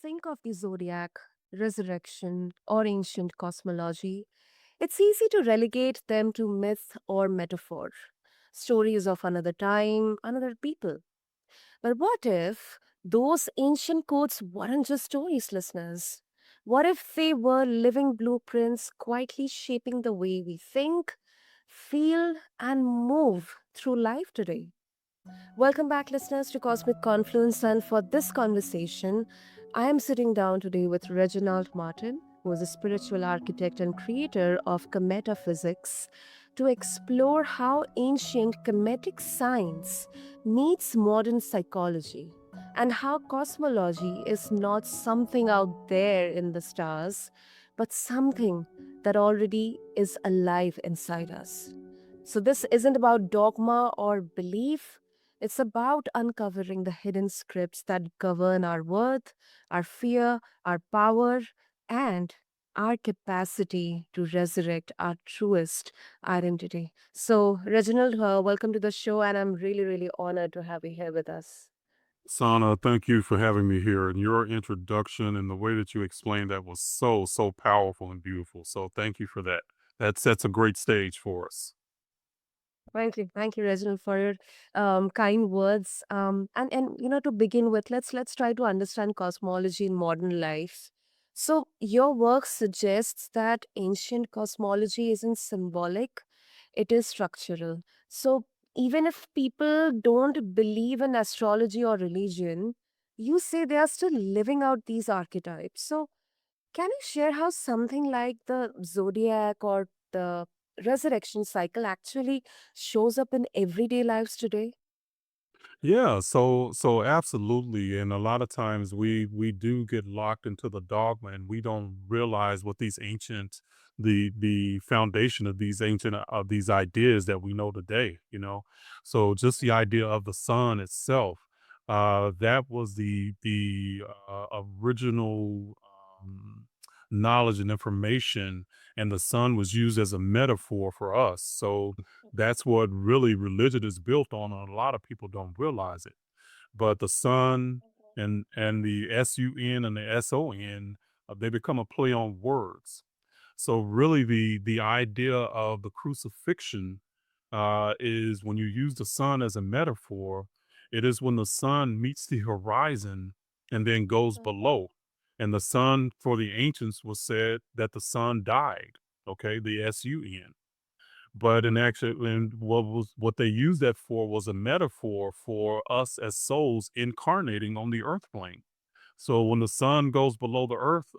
think of the zodiac, resurrection, or ancient cosmology, it's easy to relegate them to myth or metaphor, stories of another time, another people. But what if those ancient codes weren't just stories, listeners? What if they were living blueprints quietly shaping the way we think, feel, and move through life today? Welcome back, listeners, to Cosmic Confluence. And for this conversation, I am sitting down today with Reginald Martin, who is a spiritual architect and creator of Kametaphysics, to explore how ancient Kemetic science meets modern psychology and how cosmology is not something out there in the stars, but something that already is alive inside us. So, this isn't about dogma or belief. It's about uncovering the hidden scripts that govern our worth, our fear, our power, and our capacity to resurrect our truest identity. So, Reginald, welcome to the show, and I'm really, really honored to have you here with us. Sana, thank you for having me here. And your introduction and the way that you explained that was so powerful and beautiful. So thank you for that. That sets a great stage for us. Thank you, Reginald, for your kind words. To begin with, let's try to understand cosmology in modern life. So, your work suggests that ancient cosmology isn't symbolic; it is structural. So, even if people don't believe in astrology or religion, you say they are still living out these archetypes. So, can you share how something like the zodiac or the resurrection cycle actually shows up in everyday lives today? Yeah, so absolutely. And a lot of times we do get locked into the dogma and we don't realize what these ancient the foundation of these ancient of these ideas that we know today, you know. So just the idea of the sun itself, that was the original knowledge and information, and the sun was used as a metaphor for us. So that's what really religion is built on, and a lot of people don't realize it. But the sun and the sun and the son, they become a play on words. So really, the idea of the crucifixion is when you use the sun as a metaphor. It is when the sun meets the horizon and then goes Mhm. below. And the sun for the ancients was said that the sun died. Okay, the sun. But in actual and what they used that for was a metaphor for us as souls incarnating on the earth plane. So when the sun goes below the earth,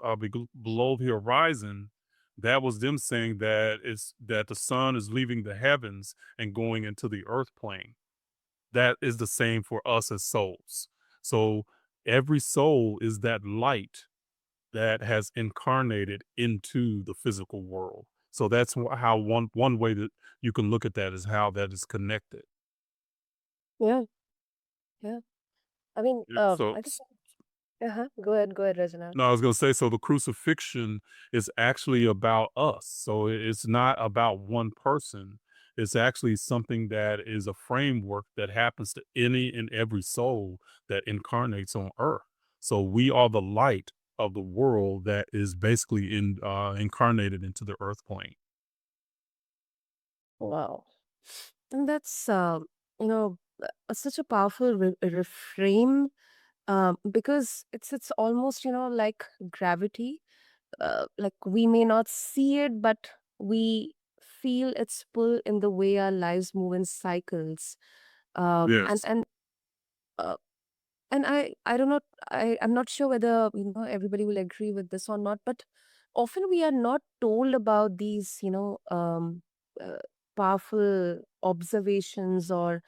below the horizon, that was them saying that the sun is leaving the heavens and going into the earth plane. That is the same for us as souls. So every soul is that light that has incarnated into the physical world. So that's how one way that you can look at that is how that is connected. Yeah, yeah. Yeah. So I think. Go ahead, Reginald. no, I was gonna say, so the crucifixion is actually about us. So it's not about one person. It's actually something that is a framework that happens to any and every soul that incarnates on earth. So we are the light of the world that is basically incarnated into the earth plane. Wow, and that's you know such a powerful reframe because it's almost like gravity. Like we may not see it, but we feel its pull in the way our lives move in cycles. Um, and Yes. and uh, and I don't know. I'm not sure whether everybody will agree with this or not. But often we are not told about these uh, powerful observations or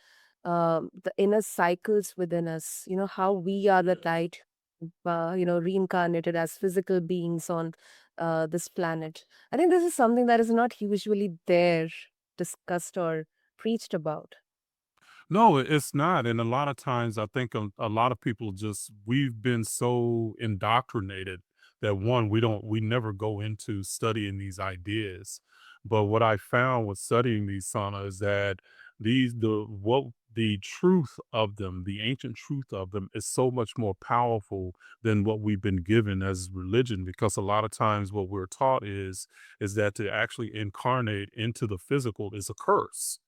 the inner cycles within us. How we are the Yes. light reincarnated as physical beings on this planet. I think this is something that is not usually there, discussed, or preached about. No, it's not. And a lot of times, I think a lot of people just, we've been so indoctrinated that one, we never go into studying these ideas. But what I found with studying these sauna is that the what the truth of them, the ancient truth of them, is so much more powerful than what we've been given as religion. Because a lot of times, what we're taught is that to actually incarnate into the physical is a curse,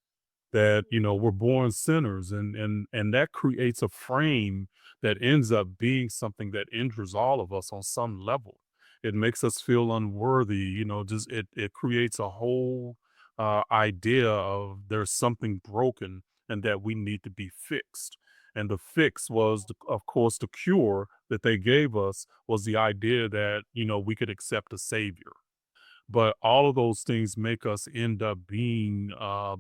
that we're born sinners, and that creates a frame that ends up being something that injures all of us on some level. It makes us feel unworthy, just it creates a whole idea of there's something broken and that we need to be fixed. And the fix was, of course, the cure that they gave us was the idea that we could accept a savior. But all of those things make us end up being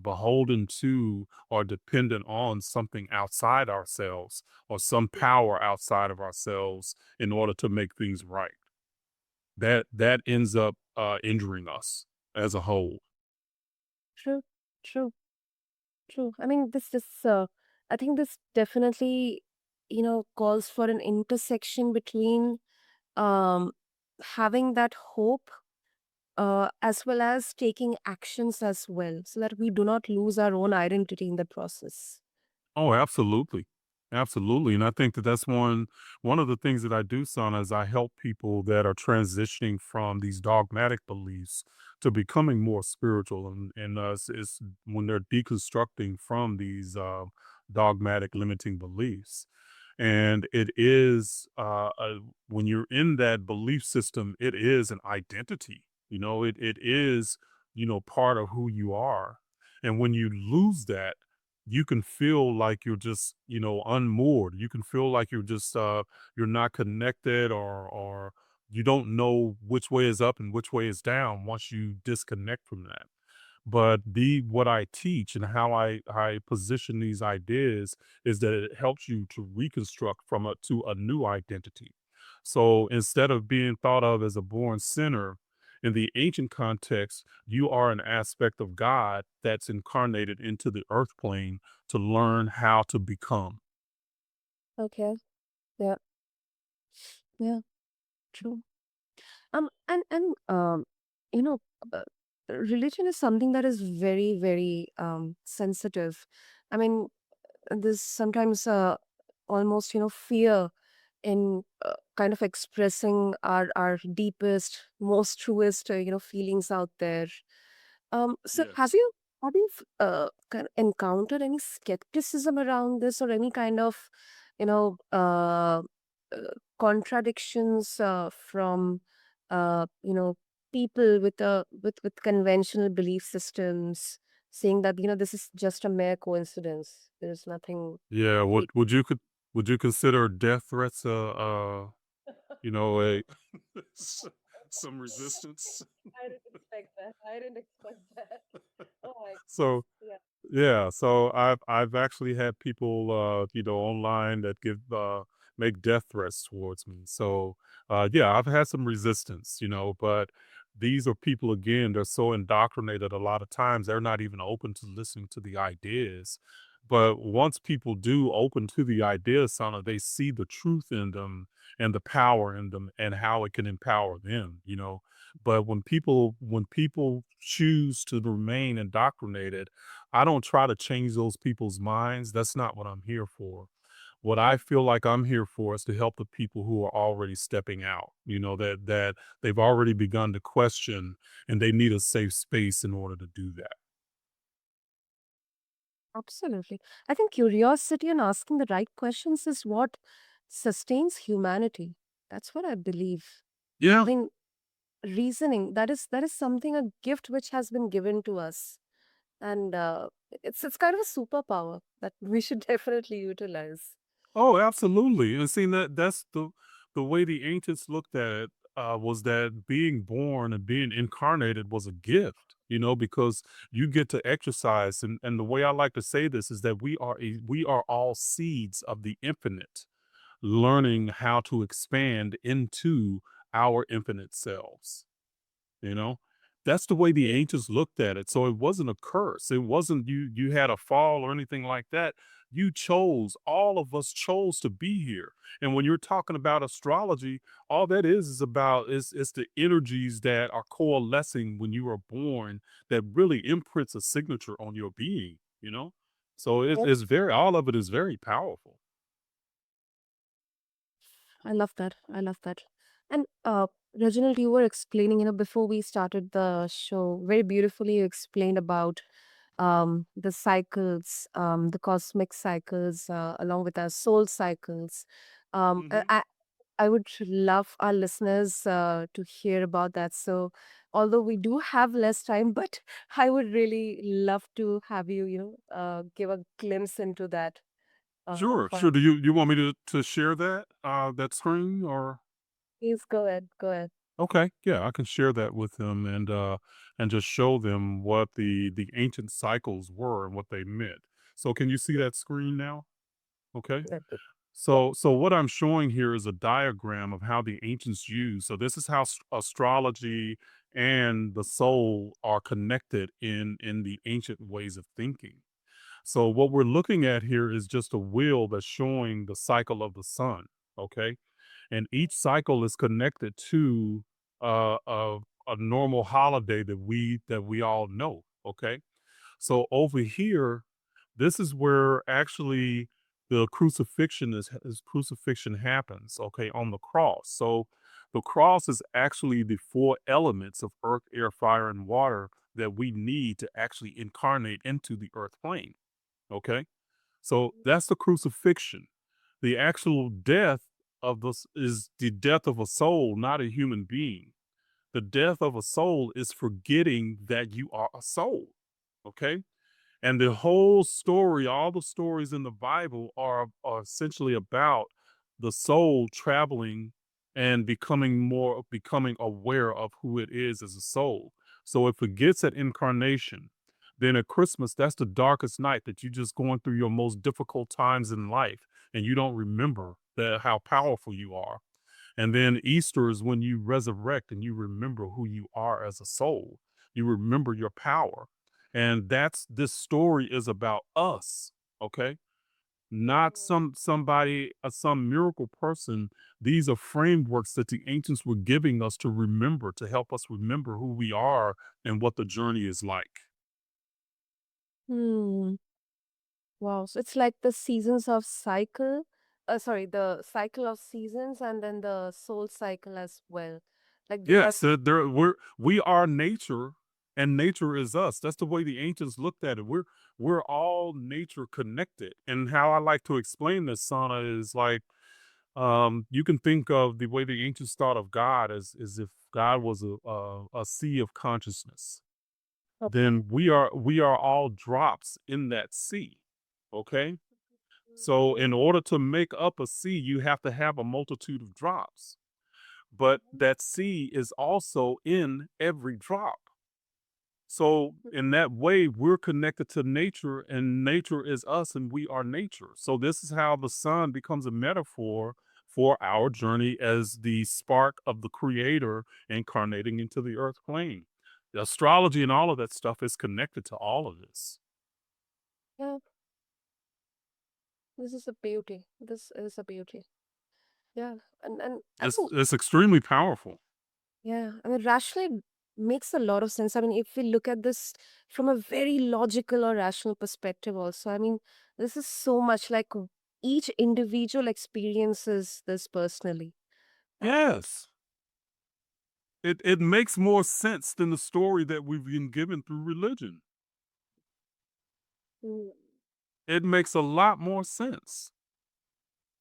beholden to or dependent on something outside ourselves or some power outside of ourselves in order to make things right. That ends up injuring us as a whole. True, true, true. I mean, I think this definitely, calls for an intersection between um, having that hope as well as taking actions as well, so that we do not lose our own identity in the process. Oh, absolutely. Absolutely. And I think that that's one of the things that I do, son, is I help people that are transitioning from these dogmatic beliefs to becoming more spiritual, and it's when they're deconstructing from these dogmatic limiting beliefs. And it is when you're in that belief system, it is an identity. It is part of who you are. And when you lose that, you can feel like you're just unmoored. You can feel like you're not connected, or you don't know which way is up and which way is down once you disconnect from that. But the what I teach and how I position these ideas is that it helps you to reconstruct from a to a new identity. So instead of being thought of as a born sinner, in the ancient context, you are an aspect of God that's incarnated into the earth plane to learn how to become. Okay. Yeah. Yeah. True. And you know, uh, religion is something that is very, very sensitive. I mean, there's sometimes almost fear in kind of expressing our deepest, most truest feelings out there. So Yes. have you kind of encountered any skepticism around this, or any kind of you know uh, contradictions from people with with conventional belief systems, saying that this is just a mere coincidence, there's nothing Yeah. Would big. would you consider death threats a s- some resistance? I didn't expect that. I didn't expect that. Oh my goodness. So Yeah. yeah, so I've actually had people online that make death threats towards me. So yeah, I've had some resistance, but these are people, again, they're so indoctrinated a lot of times they're not even open to listening to the ideas. But once people do open to the ideas, Sana, they see the truth in them and the power in them and how it can empower them. But when people choose to remain indoctrinated, I don't try to change those people's minds. That's not what I'm here for. What I feel like I'm here for is to help the people who are already stepping out, that they've already begun to question, and they need a safe space in order to do that. Absolutely. I think curiosity and asking the right questions is what sustains humanity. That's what I believe. Yeah. I mean, reasoning, that is something, a gift which has been given to us. And it's kind of a superpower that we should definitely utilize. Oh, absolutely. And seeing that's the way the ancients looked at it, was that being born and being incarnated was a gift, because you get to exercise. And the way I like to say this is that we are all seeds of the infinite, learning how to expand into our infinite selves. You know? That's the way the ancients looked at it. So it wasn't a curse. It wasn't you had a fall or anything like that. You chose, all of us chose to be here. And when you're talking about astrology, all that is about is the energies that are coalescing when you are born that really imprints a signature on your being. So Yep. it's very all of it is very powerful. I love that. I love that. And Reginald, you were explaining, before we started the show, very beautifully you explained about the cycles, the cosmic cycles, along with our soul cycles. Um, I, Mhm. I I would love our listeners to hear about that. So, although we do have less time, but I would really love to have you, give a glimpse into that Sure, for. sure. Do you want me to share that that screen or Please go ahead. Go ahead. okay, yeah, I can share that with them and just show them what the ancient cycles were and what they meant. So can you see that screen now? Okay. Yeah. So what I'm showing here is a diagram of how the ancients used. So this is how astrology and the soul are connected in the ancient ways of thinking. So what we're looking at here is just a wheel that's showing the cycle of the sun, okay? And each cycle is connected to uh, a a normal holiday that we all know, okay? So over here, this is where actually the crucifixion happens, okay, on the cross. So the cross is actually the four elements of earth, air, fire, and water that we need to actually incarnate into the earth plane. Okay. So that's the crucifixion. The actual death of this is the death of a soul, not a human being. The death of a soul is forgetting that you are a soul. Okay. And the whole story, all the stories in the Bible are essentially about the soul traveling and becoming aware of who it is as a soul. So it forgets at incarnation. Then at Christmas, that's the darkest night that you're just going through your most difficult times in life and you don't remember how powerful you are. And then Easter is when you resurrect and you remember who you are as a soul. You remember your power. And that's this story is about us, okay? Not some miracle person. These are frameworks that the ancients were giving us to remember, to help us remember who we are and what the journey is like. Hmm. Wow. So it's like the seasons of cycle. Sorry, the cycle of seasons and then the soul cycle as well. Like these are. Yes, we are nature and nature is us. That's the way the ancients looked at it. We're all nature connected. And how I like to explain this, Sana, is like you can think of the way the ancients thought of God as if God was a sea of consciousness. Then we are all drops in that sea. Okay? So in order to make up a sea, you have to have a multitude of drops. But that sea is also in every drop. So in that way, we're connected to nature, and nature is us, and we are nature. So this is how the sun becomes a metaphor for our journey as the spark of the creator incarnating into the earth plane. The astrology and all of that stuff is connected to all of this. Yeah, this is a beauty. This is a beauty. Yeah, and I It's mean, it's extremely powerful. yeah, I mean, rationally it makes a lot of sense. I mean, if we look at this from a very logical or rational perspective, also, I mean, this is so much like each individual experiences this personally. And Yes. It makes more sense than the story that we've been given through religion. mm, It makes a lot more sense.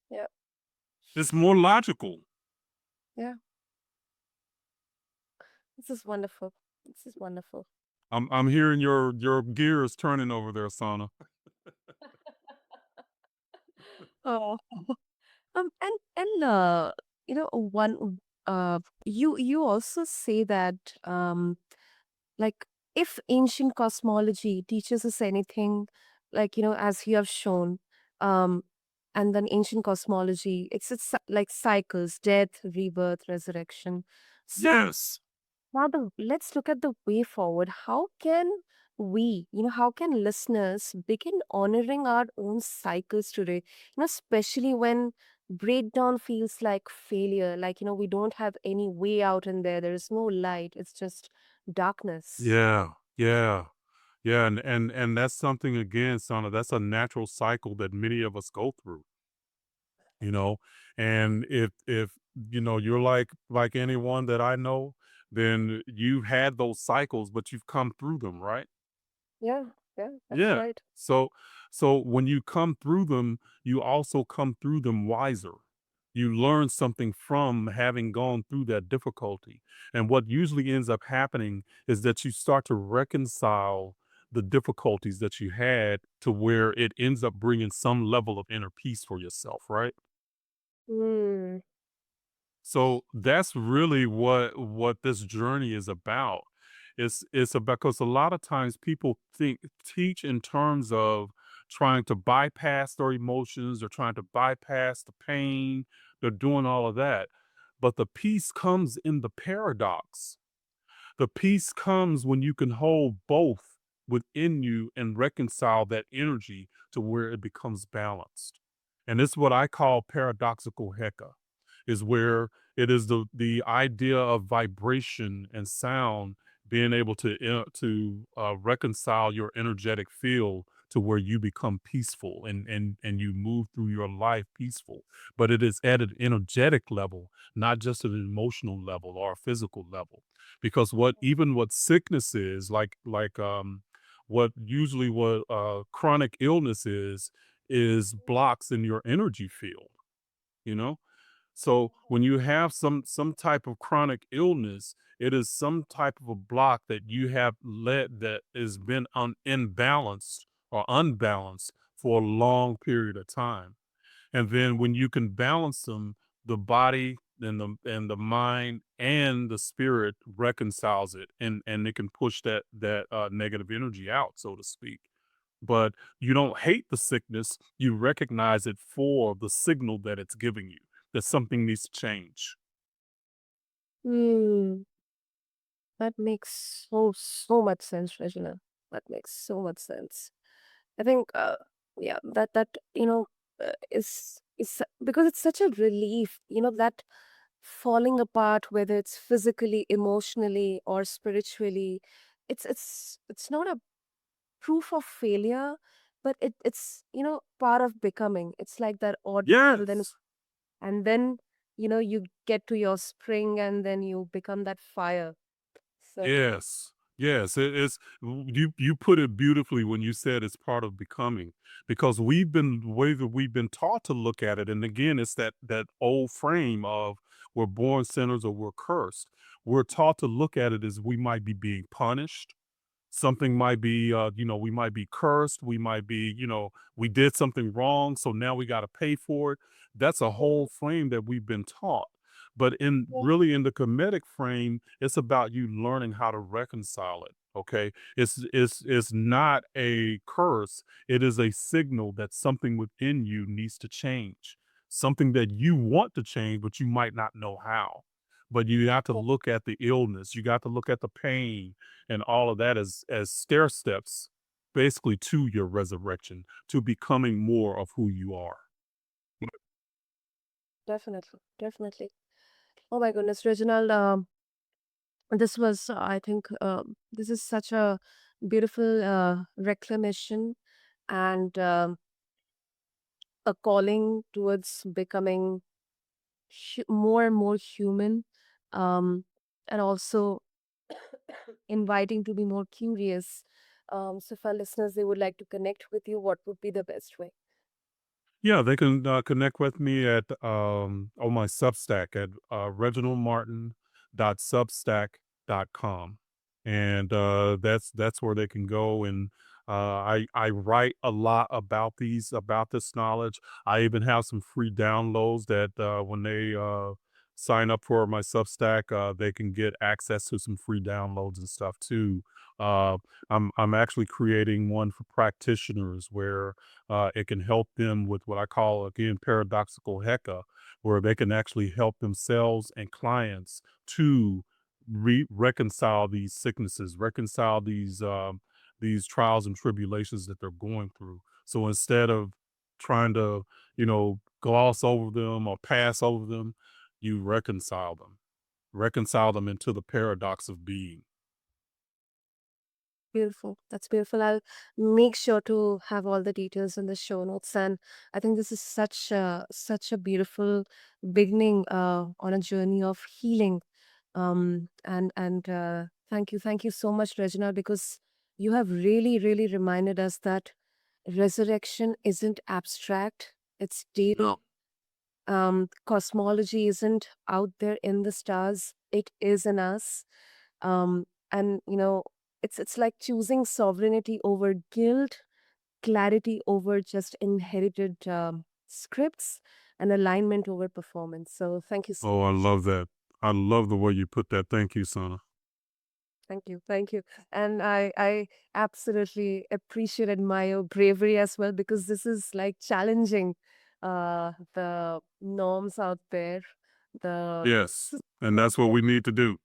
yeah, It's more logical. yeah, this is wonderful. This is wonderful. I'm hearing your gears turning over there, Sana. Oh, and one you also say that like if ancient cosmology teaches us anything, like as you have shown, um and then ancient cosmology, it's like cycles, death, rebirth, resurrection. So Yes. now let's look at the way forward. How can how can listeners begin honoring our own cycles today? Especially when breakdown feels like failure, like, we don't have any way out in there. There is no light. It's just darkness. Yeah. Yeah. Yeah, and that's something again, Sana, that's a natural cycle that many of us go through, you know. And if you're like anyone that I know, then you've had those cycles, but you've come through them, right? Yeah, yeah, that's Yeah. right. So when you come through them, you also come through them wiser. You learn something from having gone through that difficulty. And what usually ends up happening is that you start to reconcile the difficulties that you had to where it ends up bringing some level of inner peace for yourself, right? Mm, So that's really what this journey is about. It's about because a lot of times people teach in terms of trying to bypass their emotions, they're trying to bypass the pain, they're doing all of that. But the peace comes in the paradox. The peace comes when you can hold both within you and reconcile that energy to where it becomes balanced. And it's what I call paradoxical heka, is where it is the idea of vibration and sound being able to reconcile your energetic field to where you become peaceful and you move through your life peaceful. But it is at an energetic level, not just an emotional level or a physical level. Because what sickness is, what chronic illness is blocks in your energy field, you know? So when you have some type of chronic illness, it is some type of a block that you have let that has been imbalanced or unbalanced for a long period of time. And then when you can balance them, the body and the mind and the spirit reconciles it, and it can push that negative energy out, so to speak. But you don't hate the sickness, you recognize it for the signal that it's giving you, that something needs to change. mm, that makes so much sense, Regina. That makes so much sense. I think, yeah, is because it's such a relief, that falling apart, whether it's physically, emotionally, or spiritually, it's not a proof of failure, but it's part of becoming. It's like that odd battle, Yes. and then you get to your spring, and then you become that fire. So Yes. Yes, you put it beautifully when you said it's part of becoming, because the way that we've been taught to look at it, and again, it's that old frame of we're born sinners or we're cursed. We're taught to look at it as we might be being punished. Something might be, we might be cursed. We might be, we did something wrong. So now we got to pay for it. That's a whole frame that we've been taught. But in the Kemetic frame, it's about you learning how to reconcile it. Okay. It's not a curse. It is a signal that something within you needs to change. Something that you want to change, but you might not know how. But you have to look at the illness. You got to look at the pain and all of that as stair steps basically to your resurrection, to becoming more of who you are. definitely, definitely. Oh my goodness, Reginald. This was, I think, this is such a beautiful reclamation, and a calling towards becoming more and more human, um, and also inviting to be more curious. So, if our listeners they would like to connect with you, what would be the best way? Yeah, they can connect with me at on my Substack at reginaldmartin.substack.com, and that's where they can go. And I write a lot about this knowledge. I even have some free downloads that when they sign up for my Substack, they can get access to some free downloads and stuff too. Uh, I'm actually creating one for practitioners where it can help them with what I call, again, paradoxical heka, where they can actually help themselves and clients to reconcile these sicknesses, reconcile these trials and tribulations that they're going through. So instead of trying to, gloss over them or pass over them, you reconcile them into the paradox of being. Beautiful. That's beautiful. I'll make sure to have all the details in the show notes. And I think this is such a beautiful beginning on a journey of healing. And thank you so much, Reginald, because you have really reminded us that resurrection isn't abstract. It's deep. No. Cosmology isn't out there in the stars. It is in us. And it's like choosing sovereignty over guilt, clarity over just inherited scripts, and alignment over performance. So thank you. Oh, I love that. I love the way you put that. Thank you, Sana. Thank you. And I absolutely appreciate, admire bravery as well, because this is like challenging the norms out there. The Yes. And that's what we need to do.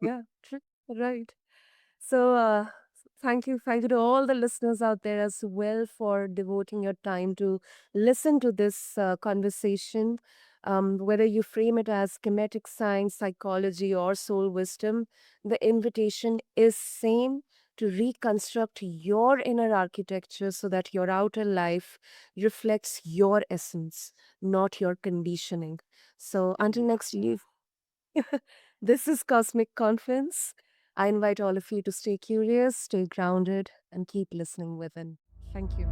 Yeah, true. Right. So, thank you to all the listeners out there as well for devoting your time to listen to this conversation. Whether you frame it as Kemetic science, psychology, or soul wisdom, the invitation is same, to reconstruct your inner architecture so that your outer life reflects your essence, not your conditioning. So, until next week. This is Cosmic Confluence. I invite all of you to stay curious, stay grounded, and keep listening within. Thank you.